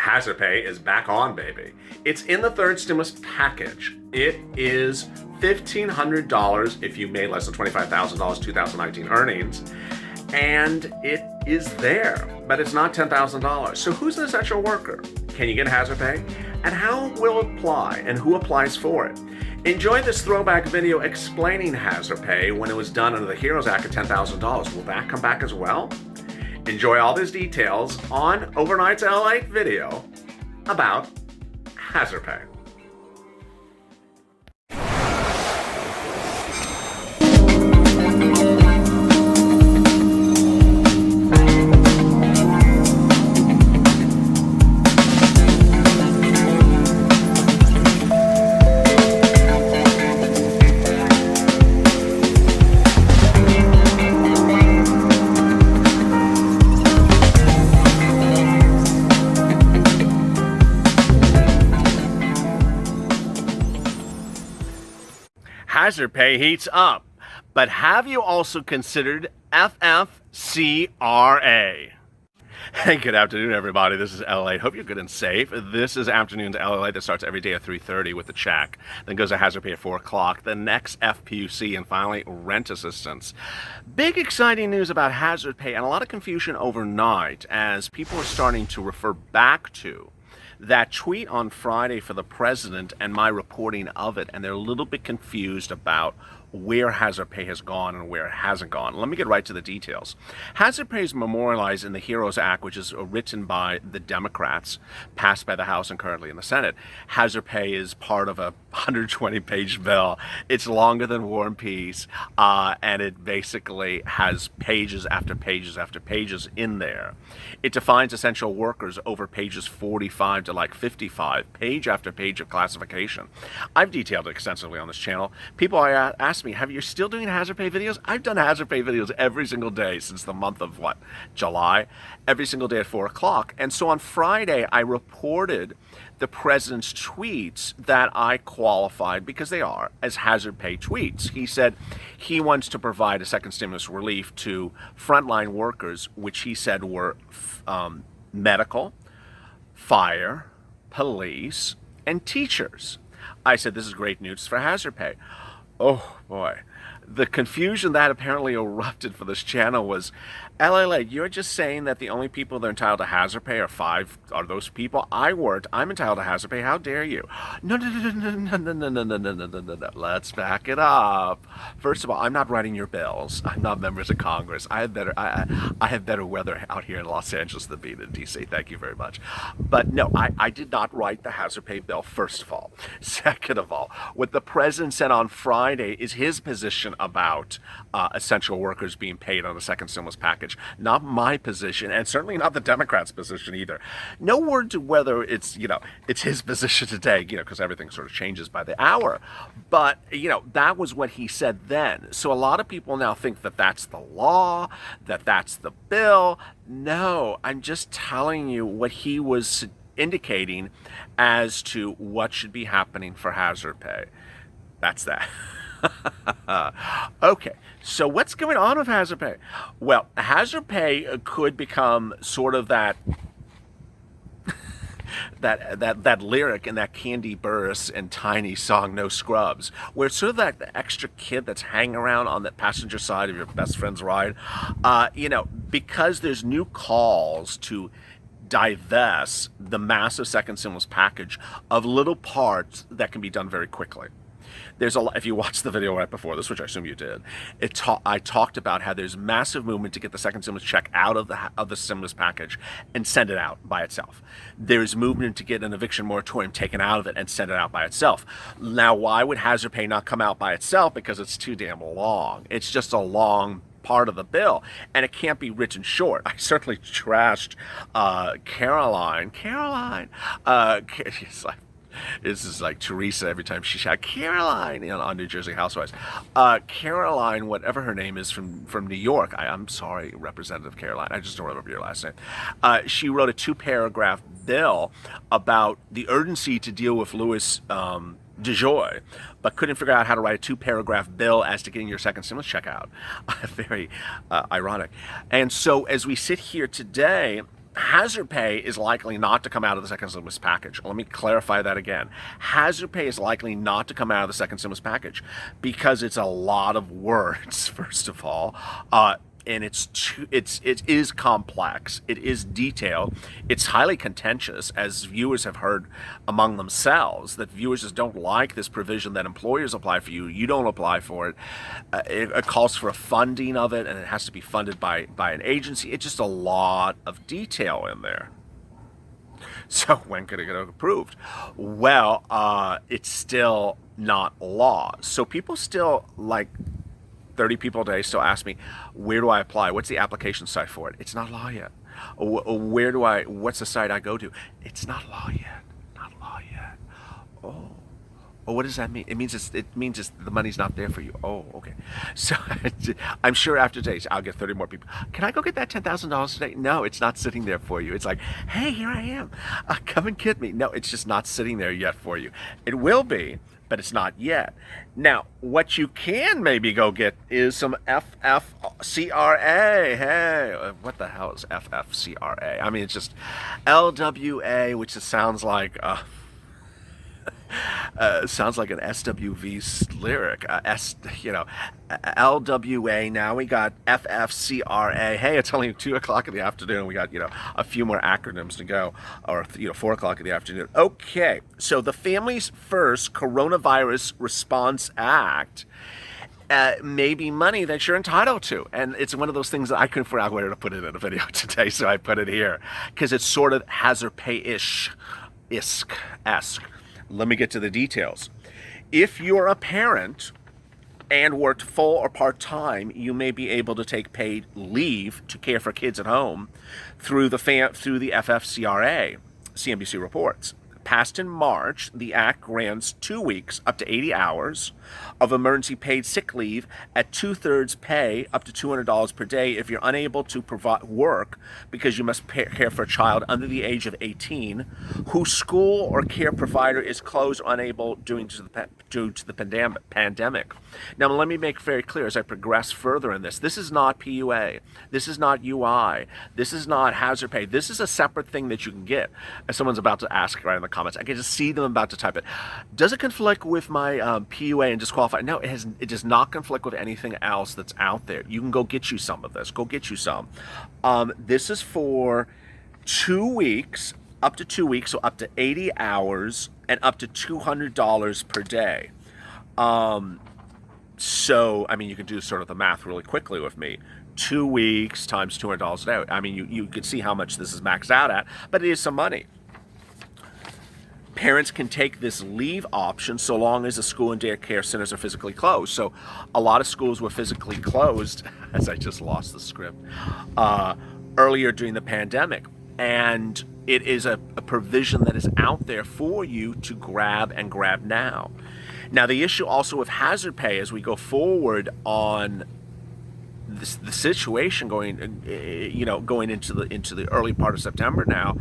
Hazard pay is back on, baby. It's in the third stimulus package. It is $1,500 if you made less than $25,000 2019 earnings. And it is there, but it's not $10,000. So who's an essential worker? Can you get hazard pay? And how will it apply? And who applies for it? Enjoy this throwback video explaining hazard pay when it was done under the HEROES Act of $10,000. Will that come back as well? Enjoy all these details on Overnight's LALATE video about hazard pay. Hazard pay heats up, but have you also considered FFCRA? Hey, good afternoon, everybody. This is LALATE. Hope you're good and safe. This is afternoon's LALATE that starts every day at 3:30 with the check, then goes to hazard pay at 4 o'clock, the next FPUC, and finally rent assistance. Big exciting news about hazard pay and a lot of confusion overnight as people are starting to refer back to that tweet on Friday for the president and my reporting of it, and they're a little bit confused about where hazard pay has gone and where it hasn't gone. Let me get right to the details. Hazard pay is memorialized in the HEROES Act, which is written by the Democrats, passed by the House and currently in the Senate. Hazard pay is part of a 120-page bill. It's longer than War and Peace, and it basically has pages after pages after pages in there. It defines essential workers over pages 45 to like 55, page after page of classification. I've detailed it extensively on this channel. People ask me, have you still doing hazard pay videos? I've done hazard pay videos every single day since the month of July, every single day at 4 o'clock. And so on Friday, I reported the president's tweets that I qualified, because they are, as hazard pay tweets. He said he wants to provide a second stimulus relief to frontline workers, which he said were medical, fire, police, and teachers. I said, this is great news for hazard pay. Oh boy, the confusion that apparently erupted for this channel was, LALATE, you're just saying that the only people that are entitled to hazard pay are those people? I weren't. I'm entitled to hazard pay. How dare you? No. Let's back it up. First of all, I'm not writing your bills. I'm not members of Congress. I have better weather out here in Los Angeles than being in DC. Thank you very much. But no, I did not write the hazard pay bill, first of all. Second of all, what the president said on Friday is his position about essential workers being paid on the second stimulus package. Not my position, and certainly not the Democrats' position either. No word to whether it's his position today, because everything sort of changes by the hour. But, that was what he said then. So a lot of people now think that that's the law, that that's the bill. No, I'm just telling you what he was indicating as to what should be happening for hazard pay. That's that. Okay, so what's going on with hazard pay? Well, hazard pay could become sort of that lyric in that Candy Burris and Tiny song No Scrubs, where it's sort of like the extra kid that's hanging around on the passenger side of your best friend's ride, because there's new calls to divest the massive second stimulus package of little parts that can be done very quickly. There's a lot, if you watched the video right before this, which I assume you did, I talked about how there's massive movement to get the second stimulus check out of the stimulus package and send it out by itself. There's movement to get an eviction moratorium taken out of it and send it out by itself. Now, why would hazard pay not come out by itself? Because it's too damn long. It's just a long part of the bill, and it can't be written short. I certainly trashed Caroline. She's like, this is like Teresa every time she shouts Caroline on New Jersey Housewives. Caroline, whatever her name is, from New York. I'm sorry, Representative Caroline. I just don't remember your last name. She wrote a 2-paragraph bill about the urgency to deal with Louis DeJoy, but couldn't figure out how to write a 2-paragraph bill as to getting your second stimulus check out. Very ironic. And so as we sit here today, hazard pay is likely not to come out of the second stimulus package. Let me clarify that again. Hazard pay is likely not to come out of the second stimulus package because it's a lot of words, first of all. And it is complex. It is detailed. It's highly contentious, as viewers have heard among themselves, that viewers just don't like this provision that employers apply for you. You don't apply for it. It calls for a funding of it, and it has to be funded by an agency. It's just a lot of detail in there. So when could it get approved? Well, it's still not law. So people still, like 30 people a day, still ask me, where do I apply? What's the application site for it? It's not law yet. What's the site I go to? It's not law yet. Not law yet. Oh, what does that mean? It means the money's not there for you. Oh, okay. So I'm sure after today I'll get 30 more people. Can I go get that $10,000 today? No, it's not sitting there for you. It's like, hey, here I am. Come and get me. No, it's just not sitting there yet for you. It will be, but it's not yet. Now, what you can maybe go get is some FFCRA. Hey, what the hell is FFCRA? I mean, it's just LWA, which just sounds like an SWV lyric. LWA. Now we got FFCRA. Hey, it's only 2 o'clock in the afternoon. We got, a few more acronyms to go, or 4 o'clock in the afternoon. Okay, so the Families First Coronavirus Response Act may be money that you're entitled to, and it's one of those things that I couldn't figure out where to put it in a video today, so I put it here because it's sort of hazard pay-ish, esque. Let me get to the details. If you're a parent and worked full or part-time, you may be able to take paid leave to care for kids at home through the FFCRA, CNBC reports. Passed in March, the Act grants 2 weeks, up to 80 hours, of emergency paid sick leave at 2/3 pay, up to $200 per day, if you're unable to provide work because you must care for a child under the age of 18 whose school or care provider is closed or unable due to the pandemic. Now, let me make very clear as I progress further in this is not PUA. This is not UI. This is not hazard pay. This is a separate thing that you can get. As someone's about to ask right in the comments, I can just see them about to type it. Does it conflict with my PUA and disqualify? No, it does not conflict with anything else that's out there. You can go get you some of this. Go get you some. This is for 2 weeks, up to 2 weeks, so up to 80 hours and up to $200 per day. So, I mean, you can do sort of the math really quickly with me. 2 weeks times $200 a day. I mean, you can see how much this is maxed out at, but it is some money. Parents can take this leave option so long as the school and daycare centers are physically closed. So a lot of schools were physically closed, as I just lost the script, earlier during the pandemic. And it is a provision that is out there for you to grab now. Now, the issue also with hazard pay as we go forward on the situation going into the early part of September now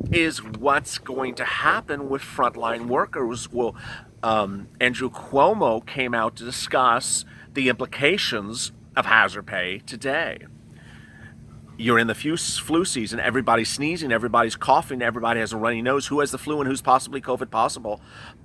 is what's going to happen with frontline workers. Well, Andrew Cuomo came out to discuss the implications of hazard pay today. You're in the flu season, everybody's sneezing, everybody's coughing, everybody has a runny nose. Who has the flu and who's possibly COVID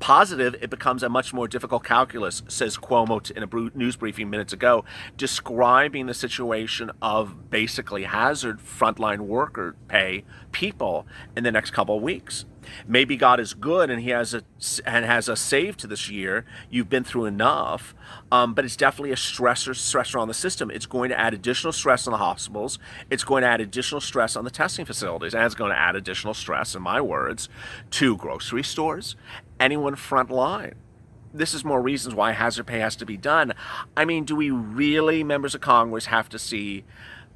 positive? It becomes a much more difficult calculus, says Cuomo in a news briefing minutes ago, describing the situation of basically hazard frontline worker pay people in the next couple of weeks. Maybe God is good and he has us saved to this year. You've been through enough, but it's definitely a stressor on the system. It's going to add additional stress on the hospitals. It's going to add additional stress on the testing facilities, and it's going to add additional stress, in my words, to grocery stores, anyone front line. This is more reasons why hazard pay has to be done. I mean, do we really, members of Congress, have to see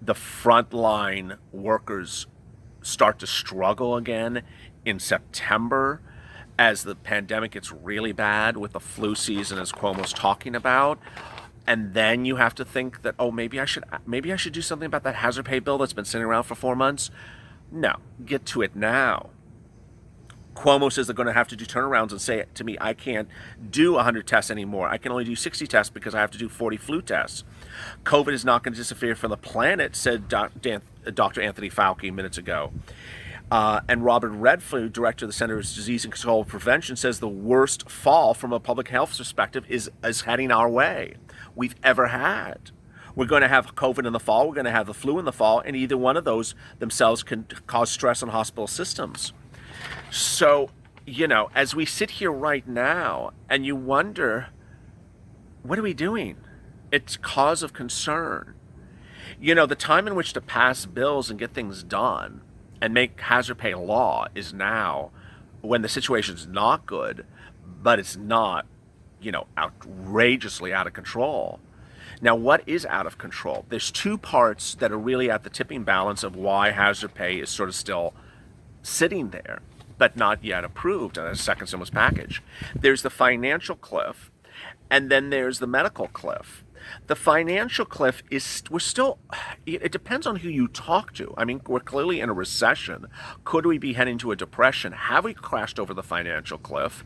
the frontline workers start to struggle again in September as the pandemic gets really bad with the flu season, as Cuomo's talking about? And then you have to think that, oh, maybe I should do something about that hazard pay bill that's been sitting around for 4 months. No, get to it now. Cuomo says they're going to have to do turnarounds and say to me, I can't do 100 tests anymore. I can only do 60 tests because I have to do 40 flu tests. COVID is not going to disappear from the planet, said Dr. Anthony Fauci minutes ago. And Robert Redfield, director of the Centers for Disease and Control Prevention, says the worst fall from a public health perspective is heading our way we've ever had. We're going to have COVID in the fall. We're going to have the flu in the fall. And either one of those themselves can cause stress on hospital systems. So, as we sit here right now and you wonder, what are we doing? It's cause of concern. The time in which to pass bills and get things done and make hazard pay law is now, when the situation's not good, but it's not, outrageously out of control. Now, what is out of control? There's two parts that are really at the tipping balance of why hazard pay is sort of still sitting there, but not yet approved in a second stimulus package. There's the financial cliff, and then there's the medical cliff. The financial cliff is, it depends on who you talk to. I mean, we're clearly in a recession. Could we be heading to a depression? Have we crashed over the financial cliff?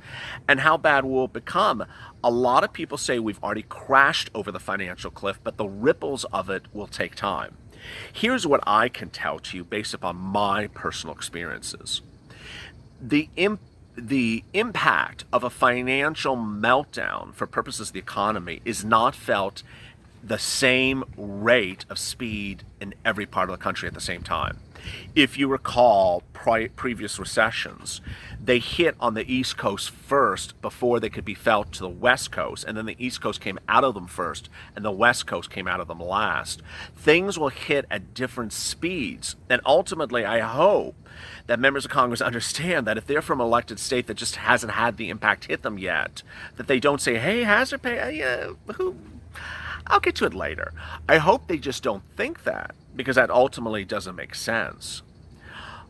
And how bad will it become? A lot of people say we've already crashed over the financial cliff, but the ripples of it will take time. Here's what I can tell to you based upon my personal experiences. The impact of a financial meltdown for purposes of the economy is not felt the same rate of speed in every part of the country at the same time. If you recall previous recessions, they hit on the East Coast first before they could be felt to the West Coast, and then the East Coast came out of them first, and the West Coast came out of them last. Things will hit at different speeds, and ultimately I hope that members of Congress understand that if they're from an elected state that just hasn't had the impact hit them yet, that they don't say, hey, hazard pay, I'll get to it later. I hope they just don't think that, because that ultimately doesn't make sense.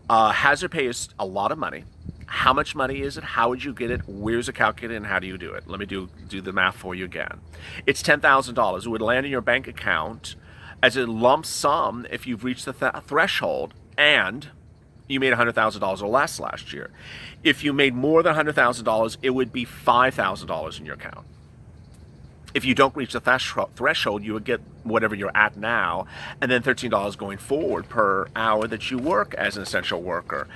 Hazard pay is a lot of money. How much money is it? How would you get it? Where's it calculated and how do you do it? Let me do the math for you again. It's $10,000. It would land in your bank account as a lump sum if you've reached the threshold and you made $100,000 or less last year. If you made more than $100,000, it would be $5,000 in your account. If you don't reach the threshold, you would get whatever you're at now, and then $13 going forward per hour that you work as an essential worker.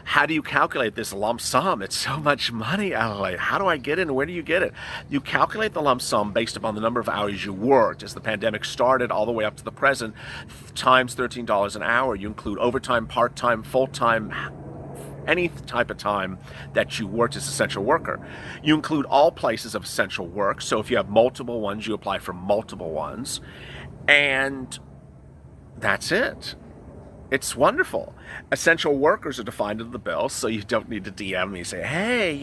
How do you calculate this lump sum? It's so much money, LA. How do I get it and where do you get it? You calculate the lump sum based upon the number of hours you worked as the pandemic started all the way up to the present, times $13 an hour. You include overtime, part-time, full-time, any type of time that you worked as essential worker. You include all places of essential work. So if you have multiple ones, you apply for multiple ones. And that's it. It's wonderful. Essential workers are defined in the bill, so you don't need to DM me and say, hey,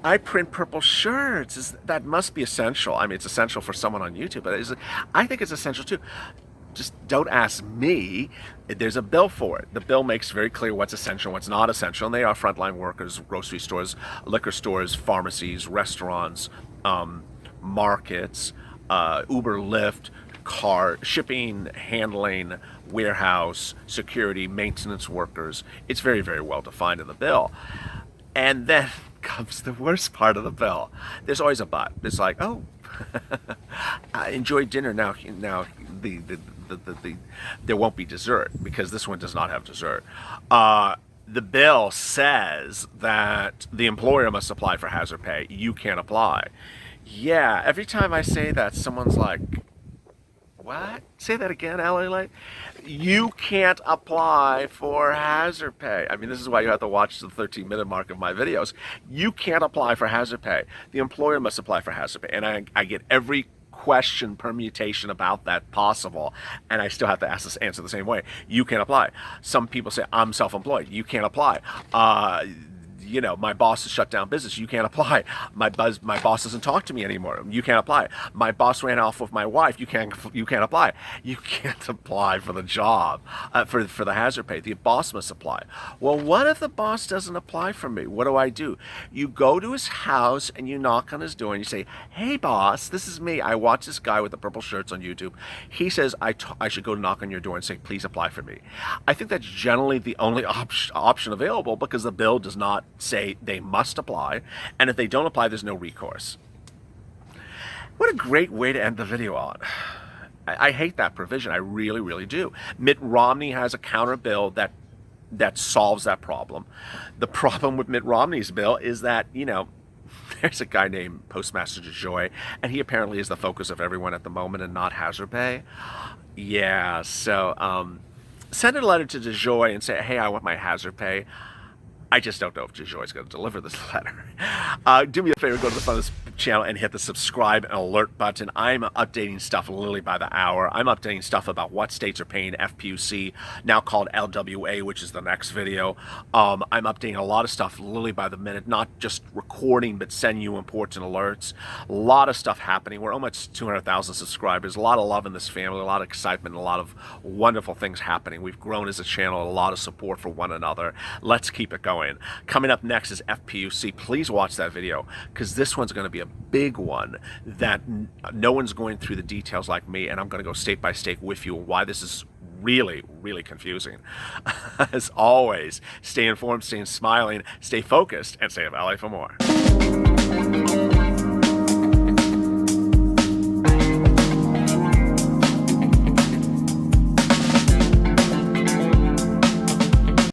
I print purple shirts. That must be essential. I mean, it's essential for someone on YouTube, but I think it's essential too. Just don't ask me. There's a bill for it. The bill makes very clear what's essential, what's not essential, and they are frontline workers, grocery stores, liquor stores, pharmacies, restaurants, markets, Uber, Lyft, car, shipping, handling, warehouse, security, maintenance workers. It's very, very well defined in the bill. And then comes the worst part of the bill. There's always a but. It's like, oh, I enjoyed dinner. Now there won't be dessert, because this one does not have dessert. The bill says that the employer must apply for hazard pay. You can't apply. Yeah, every time I say that, someone's like, what? Say that again, LALATE? You can't apply for hazard pay. I mean, this is why you have to watch the 13-minute mark of my videos. You can't apply for hazard pay. The employer must apply for hazard pay. And I get every question permutation about that possible, and I still have to answer the same way. You can't apply. Some people say, I'm self-employed. You can't apply. you know, my boss has shut down business. You can't apply. My boss doesn't talk to me anymore. You can't apply. My boss ran off with my wife. You can't apply. You can't apply for the job, for the hazard pay. The boss must apply. Well, what if the boss doesn't apply for me? What do? You go to his house and you knock on his door and you say, "Hey, boss, this is me. I watch this guy with the purple shirts on YouTube. He says I should go knock on your door and say, please apply for me." I think that's generally the only option available, because the bill does not say they must apply, and if they don't apply, there's no recourse. What a great way to end the video on. I hate that provision. I really, really do. Mitt Romney has a counter bill that solves that problem. The problem with Mitt Romney's bill is that, you know, there's a guy named Postmaster DeJoy, and he apparently is the focus of everyone at the moment and not hazard pay. Yeah, so send a letter to DeJoy and say, hey, I want my hazard pay. I just don't know if DeJoy is going to deliver this letter. Do me a favor, go to the front of this channel and hit the subscribe and alert button. I'm updating stuff literally by the hour. I'm updating stuff about what states are paying FPUC, now called LWA, which is the next video. I'm updating a lot of stuff literally by the minute, not just recording, but sending you important alerts. A lot of stuff happening. We're almost 200,000 subscribers. A lot of love in this family, a lot of excitement, a lot of wonderful things happening. We've grown as a channel, a lot of support for one another. Let's keep it going. Coming up next is FPUC. Please watch that video, because this one's going to be a big one that no one's going through the details like me, and I'm going to go state by state with you why this is really, really confusing. As always, stay informed, stay smiling, stay focused, and stay of LA for more.